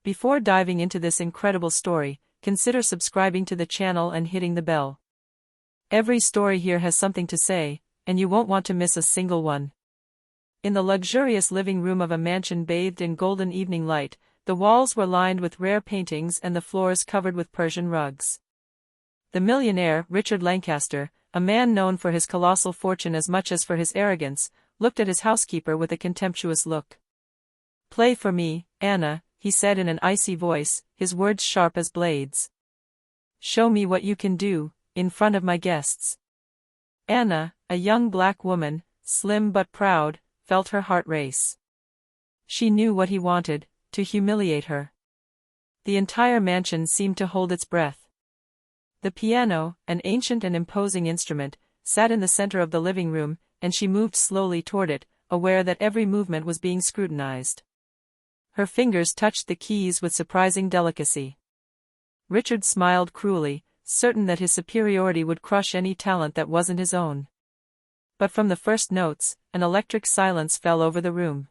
Before diving into this incredible story, consider subscribing to the channel and hitting the bell. Every story here has something to say, and you won't want to miss a single one. In the luxurious living room of a mansion bathed in golden evening light, the walls were lined with rare paintings and the floors covered with Persian rugs. The millionaire, Richard Lancaster, a man known for his colossal fortune as much as for his arrogance, looked at his housekeeper with a contemptuous look. "Play for me, Anna," he said in an icy voice, his words sharp as blades. "Show me what you can do, in front of my guests." Anna, a young black woman, slim but proud, felt her heart race. She knew what he wanted, to humiliate her. The entire mansion seemed to hold its breath. The piano, an ancient and imposing instrument, sat in the center of the living room, and she moved slowly toward it, aware that every movement was being scrutinized. Her fingers touched the keys with surprising delicacy. Richard smiled cruelly, certain that his superiority would crush any talent that wasn't his own. But from the first notes, an electric silence fell over the room.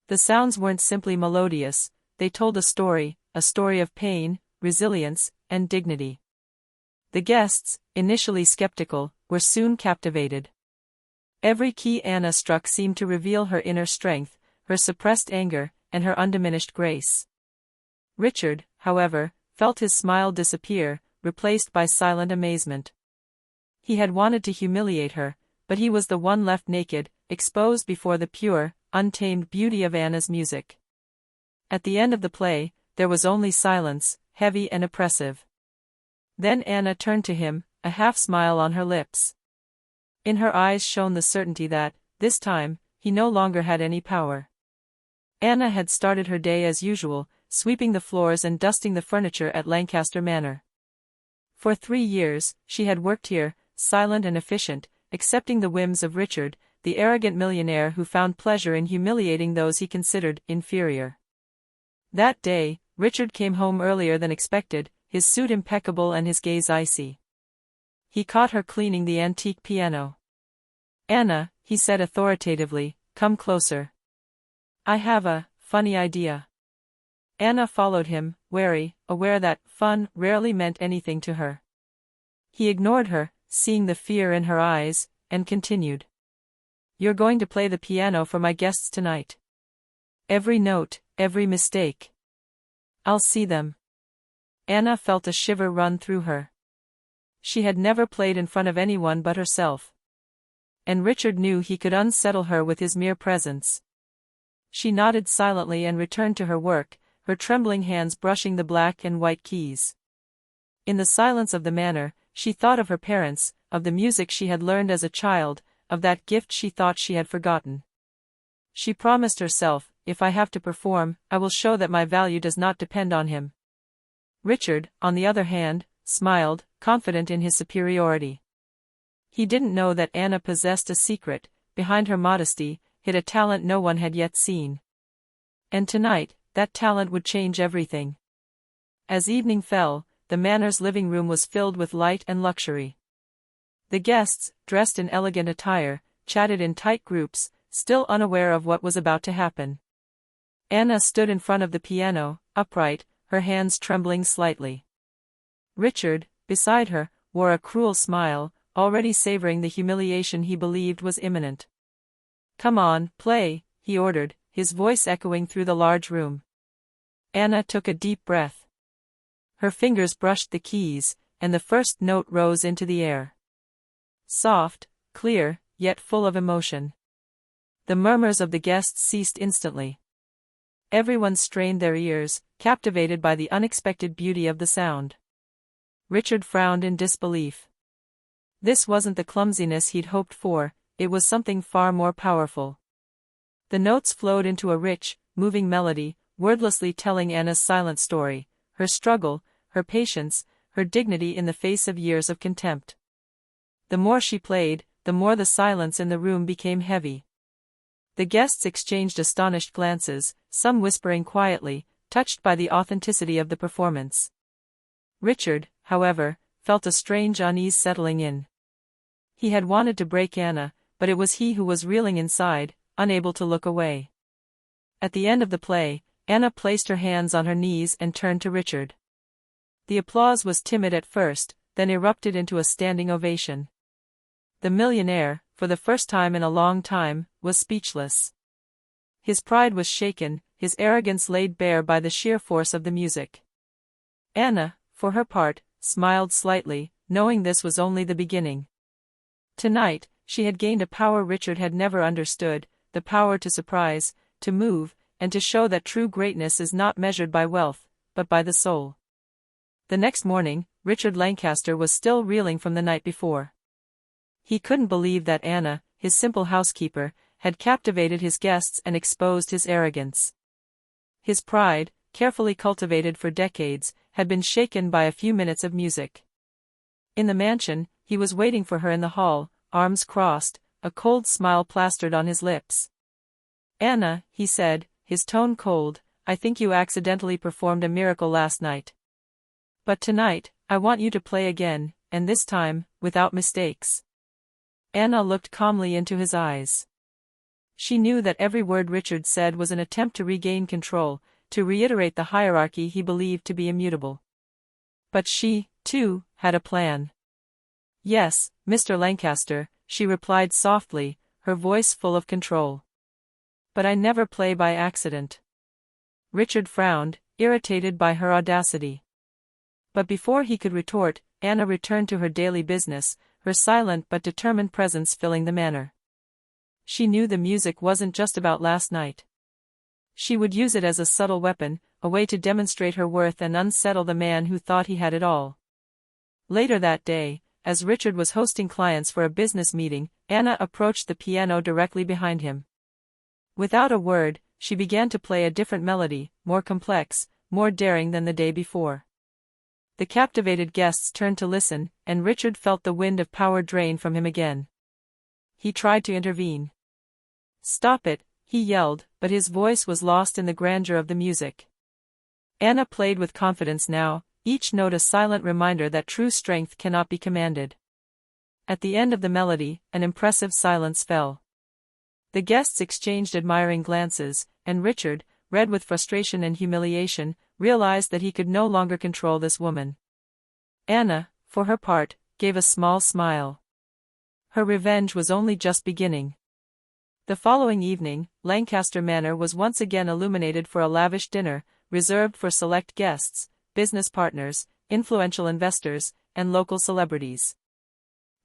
The sounds weren't simply melodious, they told a story of pain, resilience, and dignity. The guests, initially skeptical, were soon captivated. Every key Anna struck seemed to reveal her inner strength, her suppressed anger, and her undiminished grace. Richard, however, felt his smile disappear, replaced by silent amazement. He had wanted to humiliate her, but he was the one left naked, exposed before the pure, untamed beauty of Anna's music. At the end of the play, there was only silence, heavy and oppressive. Then Anna turned to him, a half-smile on her lips. In her eyes shone the certainty that, this time, he no longer had any power. Anna had started her day as usual, sweeping the floors and dusting the furniture at Lancaster Manor. For 3 years, she had worked here, silent and efficient, accepting the whims of Richard, the arrogant millionaire who found pleasure in humiliating those he considered inferior. That day, Richard came home earlier than expected, his suit impeccable and his gaze icy. He caught her cleaning the antique piano. "Anna," he said authoritatively, "come closer. I have a funny idea." Anna followed him, wary, aware that fun rarely meant anything to her. He ignored her, seeing the fear in her eyes, and continued. "You're going to play the piano for my guests tonight. Every note, every mistake. I'll see them." Anna felt a shiver run through her. She had never played in front of anyone but herself. And Richard knew he could unsettle her with his mere presence. She nodded silently and returned to her work, her trembling hands brushing the black and white keys. In the silence of the manor, she thought of her parents, of the music she had learned as a child, of that gift she thought she had forgotten. She promised herself, "If I have to perform, I will show that my value does not depend on him." Richard, on the other hand, smiled, confident in his superiority. He didn't know that Anna possessed a secret, behind her modesty, hid a talent no one had yet seen. And tonight, that talent would change everything. As evening fell, the manor's living room was filled with light and luxury. The guests, dressed in elegant attire, chatted in tight groups, still unaware of what was about to happen. Anna stood in front of the piano, upright, her hands trembling slightly. Richard, beside her, wore a cruel smile, already savoring the humiliation he believed was imminent. "Come on, play," he ordered, his voice echoing through the large room. Anna took a deep breath. Her fingers brushed the keys, and the first note rose into the air. Soft, clear, yet full of emotion. The murmurs of the guests ceased instantly. Everyone strained their ears, captivated by the unexpected beauty of the sound. Richard frowned in disbelief. This wasn't the clumsiness he'd hoped for, it was something far more powerful. The notes flowed into a rich, moving melody, wordlessly telling Anna's silent story, her struggle, her patience, her dignity in the face of years of contempt. The more she played, the more the silence in the room became heavy. The guests exchanged astonished glances, some whispering quietly, touched by the authenticity of the performance. Richard, however, felt a strange unease settling in. He had wanted to break Anna, but it was he who was reeling inside, unable to look away. At the end of the play, Anna placed her hands on her knees and turned to Richard. The applause was timid at first, then erupted into a standing ovation. The millionaire, for the first time in a long time, was speechless. His pride was shaken, his arrogance laid bare by the sheer force of the music. Anna, for her part, smiled slightly, knowing this was only the beginning. Tonight, she had gained a power Richard had never understood, the power to surprise, to move, and to show that true greatness is not measured by wealth, but by the soul. The next morning, Richard Lancaster was still reeling from the night before. He couldn't believe that Anna, his simple housekeeper, had captivated his guests and exposed his arrogance. His pride, carefully cultivated for decades, had been shaken by a few minutes of music. In the mansion, he was waiting for her in the hall, arms crossed, a cold smile plastered on his lips. "Anna," he said, his tone cold, "I think you accidentally performed a miracle last night. But tonight, I want you to play again, and this time, without mistakes." Anna looked calmly into his eyes. She knew that every word Richard said was an attempt to regain control, to reiterate the hierarchy he believed to be immutable. But she, too, had a plan. "Yes, Mr. Lancaster," she replied softly, her voice full of control. "But I never play by accident." Richard frowned, irritated by her audacity. But before he could retort, Anna returned to her daily business, her silent but determined presence filling the manor. She knew the music wasn't just about last night. She would use it as a subtle weapon, a way to demonstrate her worth and unsettle the man who thought he had it all. Later that day, as Richard was hosting clients for a business meeting, Anna approached the piano directly behind him. Without a word, she began to play a different melody, more complex, more daring than the day before. The captivated guests turned to listen, and Richard felt the wind of power drain from him again. He tried to intervene. "Stop it," he yelled, but his voice was lost in the grandeur of the music. Anna played with confidence now, each note a silent reminder that true strength cannot be commanded. At the end of the melody, an impressive silence fell. The guests exchanged admiring glances, and Richard, red with frustration and humiliation, realized that he could no longer control this woman. Anna, for her part, gave a small smile. Her revenge was only just beginning. The following evening, Lancaster Manor was once again illuminated for a lavish dinner, reserved for select guests, business partners, influential investors, and local celebrities.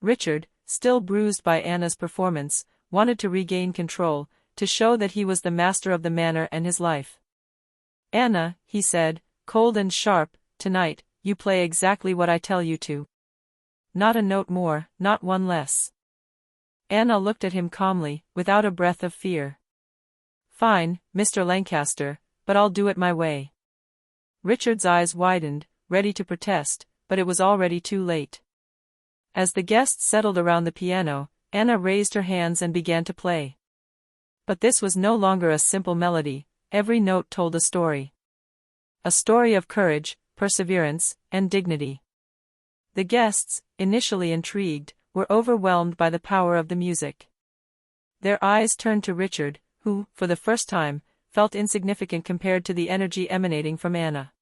Richard, still bruised by Anna's performance, wanted to regain control, to show that he was the master of the manor and his life. "Anna," he said, cold and sharp, "tonight, you play exactly what I tell you to. Not a note more, not one less." Anna looked at him calmly, without a breath of fear. "Fine, Mr. Lancaster, but I'll do it my way." Richard's eyes widened, ready to protest, but it was already too late. As the guests settled around the piano, Anna raised her hands and began to play. But this was no longer a simple melody, every note told a story. A story of courage, perseverance, and dignity. The guests, initially intrigued, were overwhelmed by the power of the music. Their eyes turned to Richard, who, for the first time, felt insignificant compared to the energy emanating from Anna.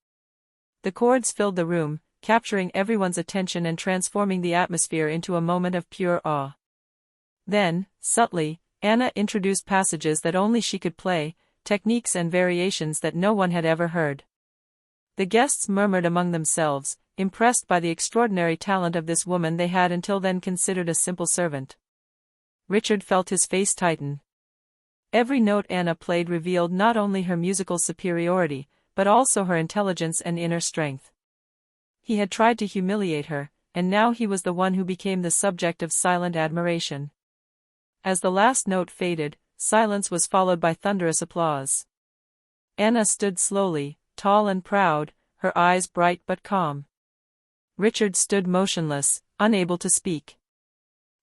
The chords filled the room, capturing everyone's attention and transforming the atmosphere into a moment of pure awe. Then, subtly, Anna introduced passages that only she could play, techniques and variations that no one had ever heard. The guests murmured among themselves, impressed by the extraordinary talent of this woman they had until then considered a simple servant. Richard felt his face tighten. Every note Anna played revealed not only her musical superiority, but also her intelligence and inner strength. He had tried to humiliate her, and now he was the one who became the subject of silent admiration. As the last note faded, silence was followed by thunderous applause. Anna stood slowly, tall and proud, her eyes bright but calm. Richard stood motionless, unable to speak.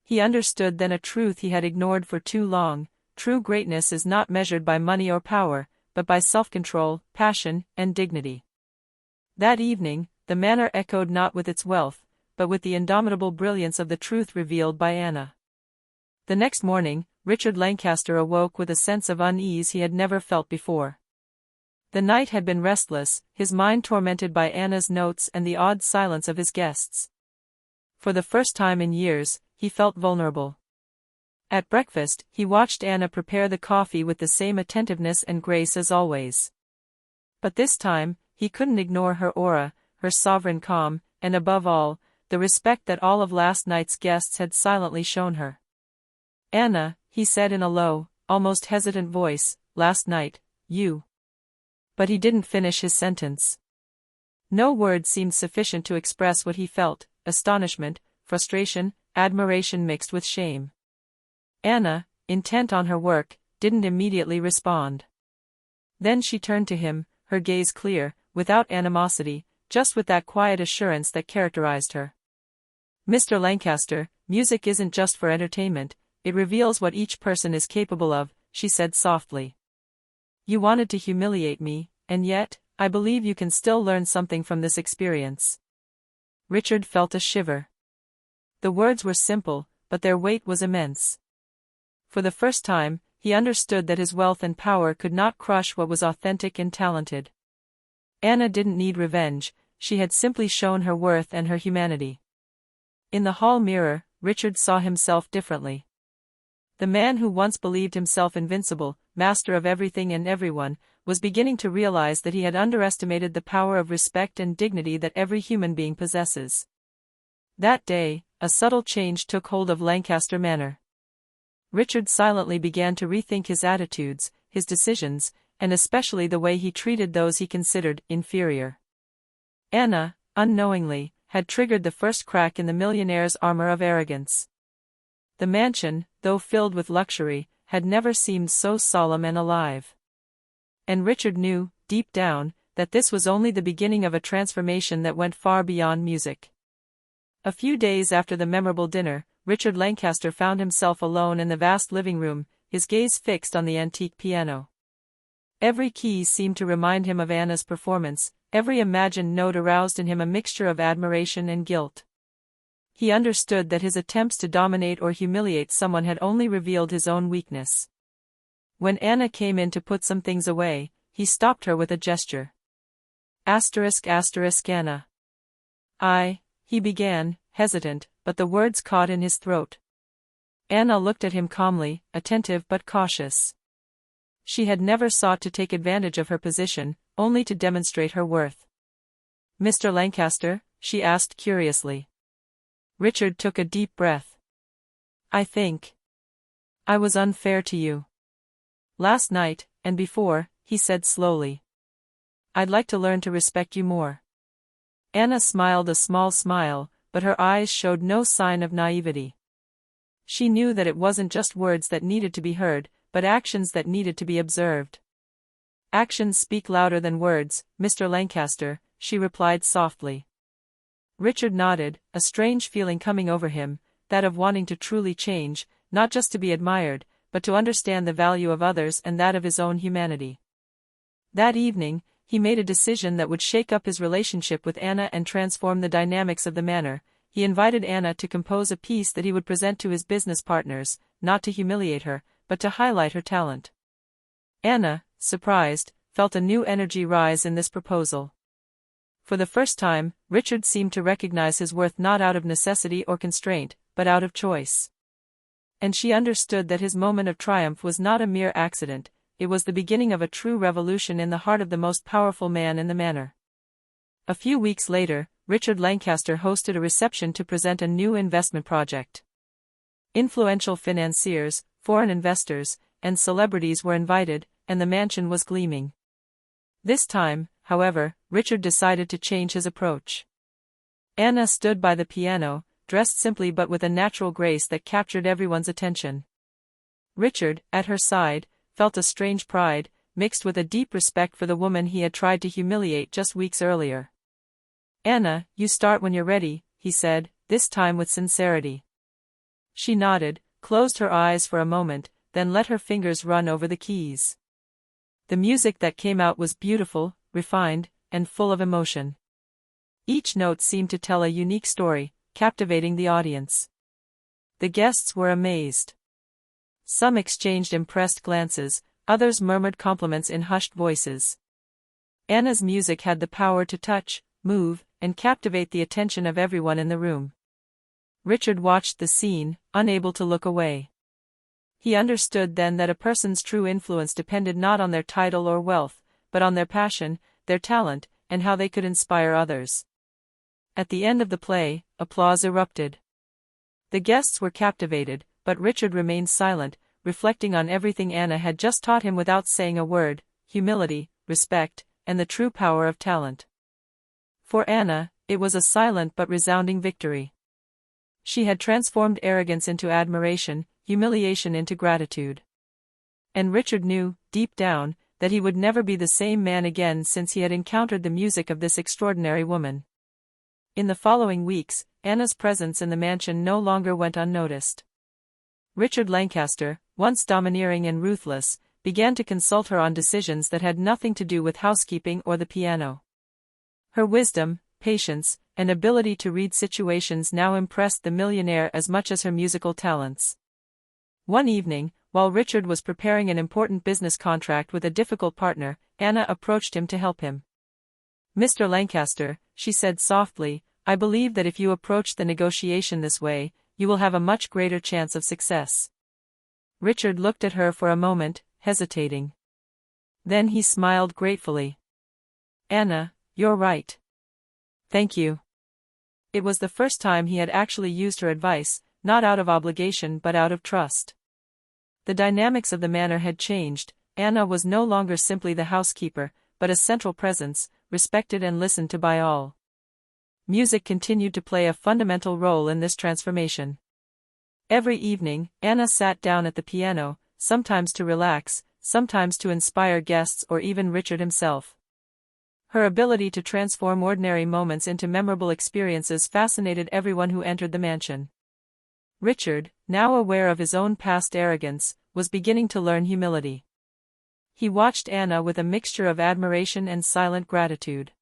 He understood then a truth he had ignored for too long: true greatness is not measured by money or power, but by self-control, passion, and dignity. That evening, the manor echoed not with its wealth, but with the indomitable brilliance of the truth revealed by Anna. The next morning, Richard Lancaster awoke with a sense of unease he had never felt before. The night had been restless, his mind tormented by Anna's notes and the odd silence of his guests. For the first time in years, he felt vulnerable. At breakfast, he watched Anna prepare the coffee with the same attentiveness and grace as always. But this time, he couldn't ignore her aura, her sovereign calm, and above all, the respect that all of last night's guests had silently shown her. "Anna," he said in a low, almost hesitant voice, "last night, you..." But he didn't finish his sentence. No words seemed sufficient to express what he felt: astonishment, frustration, admiration mixed with shame. Anna, intent on her work, didn't immediately respond. Then she turned to him, her gaze clear, without animosity, just with that quiet assurance that characterized her. "Mr. Lancaster, music isn't just for entertainment, it reveals what each person is capable of," she said softly. "You wanted to humiliate me, and yet, I believe you can still learn something from this experience." Richard felt a shiver. The words were simple, but their weight was immense. For the first time, he understood that his wealth and power could not crush what was authentic and talented. Anna didn't need revenge, she had simply shown her worth and her humanity. In the hall mirror, Richard saw himself differently. The man who once believed himself invincible, master of everything and everyone, was beginning to realize that he had underestimated the power of respect and dignity that every human being possesses. That day, a subtle change took hold of Lancaster Manor. Richard silently began to rethink his attitudes, his decisions, and especially the way he treated those he considered inferior. Anna, unknowingly, had triggered the first crack in the millionaire's armor of arrogance. The mansion, though filled with luxury, had never seemed so solemn and alive. And Richard knew, deep down, that this was only the beginning of a transformation that went far beyond music. A few days after the memorable dinner, Richard Lancaster found himself alone in the vast living room, his gaze fixed on the antique piano. Every key seemed to remind him of Anna's performance, every imagined note aroused in him a mixture of admiration and guilt. He understood that his attempts to dominate or humiliate someone had only revealed his own weakness. When Anna came in to put some things away, he stopped her with a gesture. Anna. He began, hesitant, but the words caught in his throat. Anna looked at him calmly, attentive but cautious. She had never sought to take advantage of her position, only to demonstrate her worth. "Mr. Lancaster?" she asked curiously. Richard took a deep breath. "I think I was unfair to you last night, and before," he said slowly. "I'd like to learn to respect you more." Anna smiled a small smile, but her eyes showed no sign of naivety. She knew that it wasn't just words that needed to be heard, but actions that needed to be observed. "Actions speak louder than words, Mr. Lancaster," she replied softly. Richard nodded, a strange feeling coming over him, that of wanting to truly change, not just to be admired, but to understand the value of others and that of his own humanity. That evening, he made a decision that would shake up his relationship with Anna and transform the dynamics of the manor. He invited Anna to compose a piece that he would present to his business partners, not to humiliate her, but to highlight her talent. Anna, surprised, felt a new energy rise in this proposal. For the first time, Richard seemed to recognize his worth not out of necessity or constraint, but out of choice. And she understood that his moment of triumph was not a mere accident, it was the beginning of a true revolution in the heart of the most powerful man in the manor. A few weeks later, Richard Lancaster hosted a reception to present a new investment project. Influential financiers, foreign investors, and celebrities were invited, and the mansion was gleaming. This time, however, Richard decided to change his approach. Anna stood by the piano, dressed simply but with a natural grace that captured everyone's attention. Richard, at her side, felt a strange pride, mixed with a deep respect for the woman he had tried to humiliate just weeks earlier. "Anna, you start when you're ready," he said, this time with sincerity. She nodded, closed her eyes for a moment, then let her fingers run over the keys. The music that came out was beautiful, refined, and full of emotion. Each note seemed to tell a unique story, captivating the audience. The guests were amazed. Some exchanged impressed glances, others murmured compliments in hushed voices. Anna's music had the power to touch, move, and captivate the attention of everyone in the room. Richard watched the scene, unable to look away. He understood then that a person's true influence depended not on their title or wealth, but on their passion, their talent, and how they could inspire others. At the end of the play, applause erupted. The guests were captivated, but Richard remained silent, reflecting on everything Anna had just taught him without saying a word: humility, respect, and the true power of talent. For Anna, it was a silent but resounding victory. She had transformed arrogance into admiration, humiliation into gratitude. And Richard knew, deep down, that he would never be the same man again since he had encountered the music of this extraordinary woman. In the following weeks, Anna's presence in the mansion no longer went unnoticed. Richard Lancaster, once domineering and ruthless, began to consult her on decisions that had nothing to do with housekeeping or the piano. Her wisdom, patience, and ability to read situations now impressed the millionaire as much as her musical talents. One evening, while Richard was preparing an important business contract with a difficult partner, Anna approached him to help him. "Mr. Lancaster," she said softly, "I believe that if you approach the negotiation this way, you will have a much greater chance of success." Richard looked at her for a moment, hesitating. Then he smiled gratefully. "Anna, you're right. Thank you." It was the first time he had actually used her advice, not out of obligation but out of trust. The dynamics of the manor had changed. Anna was no longer simply the housekeeper, but a central presence, respected and listened to by all. Music continued to play a fundamental role in this transformation. Every evening, Anna sat down at the piano, sometimes to relax, sometimes to inspire guests or even Richard himself. Her ability to transform ordinary moments into memorable experiences fascinated everyone who entered the mansion. Richard, now aware of his own past arrogance, was beginning to learn humility. He watched Anna with a mixture of admiration and silent gratitude.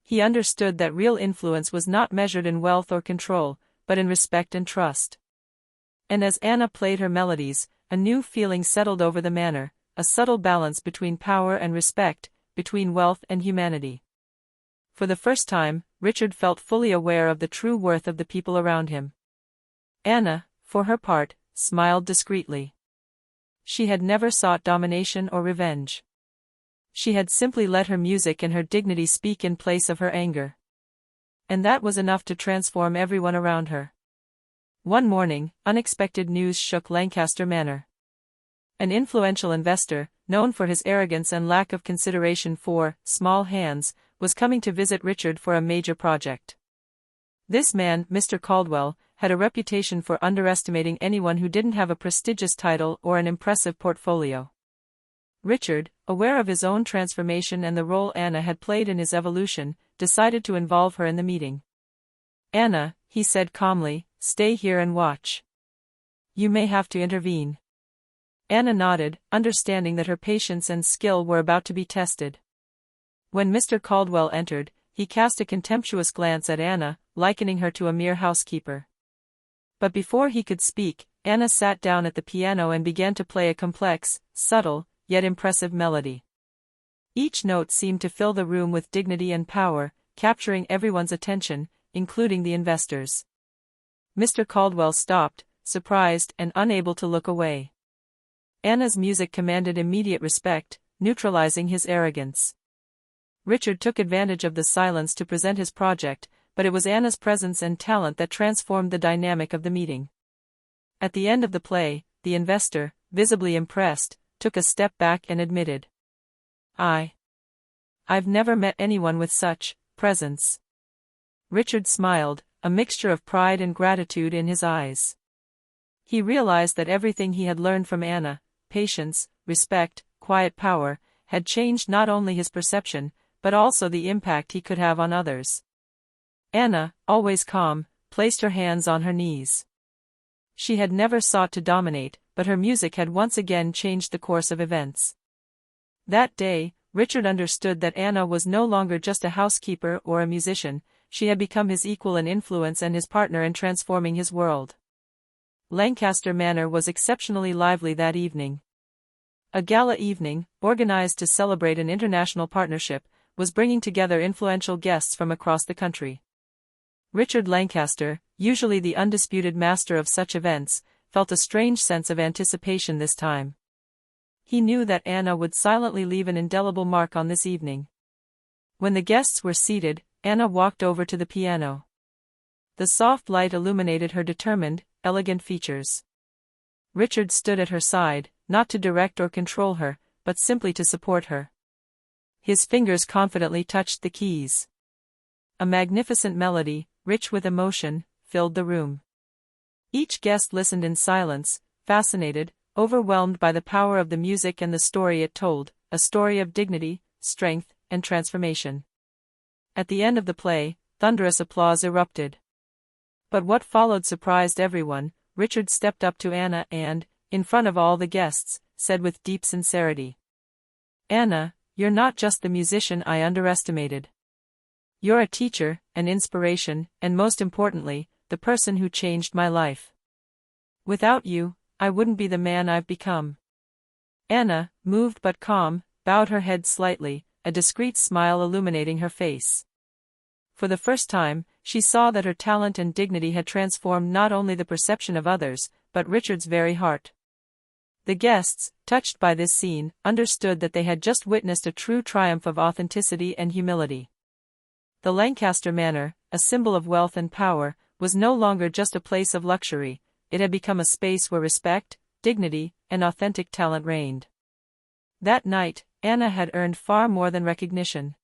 He understood that real influence was not measured in wealth or control, but in respect and trust. And as Anna played her melodies, a new feeling settled over the manor, a subtle balance between power and respect, between wealth and humanity. For the first time, Richard felt fully aware of the true worth of the people around him. Anna, for her part, smiled discreetly. She had never sought domination or revenge. She had simply let her music and her dignity speak in place of her anger. And that was enough to transform everyone around her. One morning, unexpected news shook Lancaster Manor. An influential investor, known for his arrogance and lack of consideration for small hands, was coming to visit Richard for a major project. This man, Mr. Caldwell, had a reputation for underestimating anyone who didn't have a prestigious title or an impressive portfolio. Richard, aware of his own transformation and the role Anna had played in his evolution, decided to involve her in the meeting. "Anna," he said calmly, "stay here and watch. You may have to intervene." Anna nodded, understanding that her patience and skill were about to be tested. When Mr. Caldwell entered, he cast a contemptuous glance at Anna, likening her to a mere housekeeper. But before he could speak, Anna sat down at the piano and began to play a complex, subtle, yet impressive melody. Each note seemed to fill the room with dignity and power, capturing everyone's attention, including the investors. Mr. Caldwell stopped, surprised and unable to look away. Anna's music commanded immediate respect, neutralizing his arrogance. Richard took advantage of the silence to present his project, but it was Anna's presence and talent that transformed the dynamic of the meeting. At the end of the play, the investor, visibly impressed, took a step back and admitted, I've never met anyone with such presence." Richard smiled, a mixture of pride and gratitude in his eyes. He realized that everything he had learned from Anna, patience, respect, quiet power, had changed not only his perception, but also the impact he could have on others. Anna, always calm, placed her hands on her knees. She had never sought to dominate, but her music had once again changed the course of events. That day, Richard understood that Anna was no longer just a housekeeper or a musician, she had become his equal in influence and his partner in transforming his world. Lancaster Manor was exceptionally lively that evening. A gala evening, organized to celebrate an international partnership, was bringing together influential guests from across the country. Richard Lancaster, usually the undisputed master of such events, felt a strange sense of anticipation this time. He knew that Anna would silently leave an indelible mark on this evening. When the guests were seated, Anna walked over to the piano. The soft light illuminated her determined, elegant features. Richard stood at her side, not to direct or control her, but simply to support her. His fingers confidently touched the keys. A magnificent melody, rich with emotion, filled the room. Each guest listened in silence, fascinated, overwhelmed by the power of the music and the story it told, a story of dignity, strength, and transformation. At the end of the play, thunderous applause erupted. But what followed surprised everyone. Richard stepped up to Anna and, in front of all the guests, said with deep sincerity, "Anna, you're not just the musician I underestimated. You're a teacher, an inspiration, and most importantly, the person who changed my life. Without you, I wouldn't be the man I've become." Anna, moved but calm, bowed her head slightly, a discreet smile illuminating her face. For the first time, she saw that her talent and dignity had transformed not only the perception of others, but Richard's very heart. The guests, touched by this scene, understood that they had just witnessed a true triumph of authenticity and humility. The Lancaster Manor, a symbol of wealth and power, was no longer just a place of luxury. It had become a space where respect, dignity, and authentic talent reigned. That night, Anna had earned far more than recognition.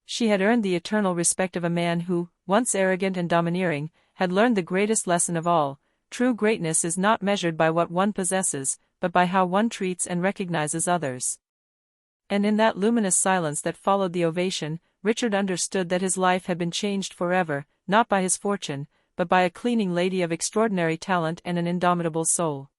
She had earned the eternal respect of a man who, once arrogant and domineering, had learned the greatest lesson of all: true greatness is not measured by what one possesses, but by how one treats and recognizes others. And in that luminous silence that followed the ovation, Richard understood that his life had been changed forever, not by his fortune, but by a cleaning lady of extraordinary talent and an indomitable soul.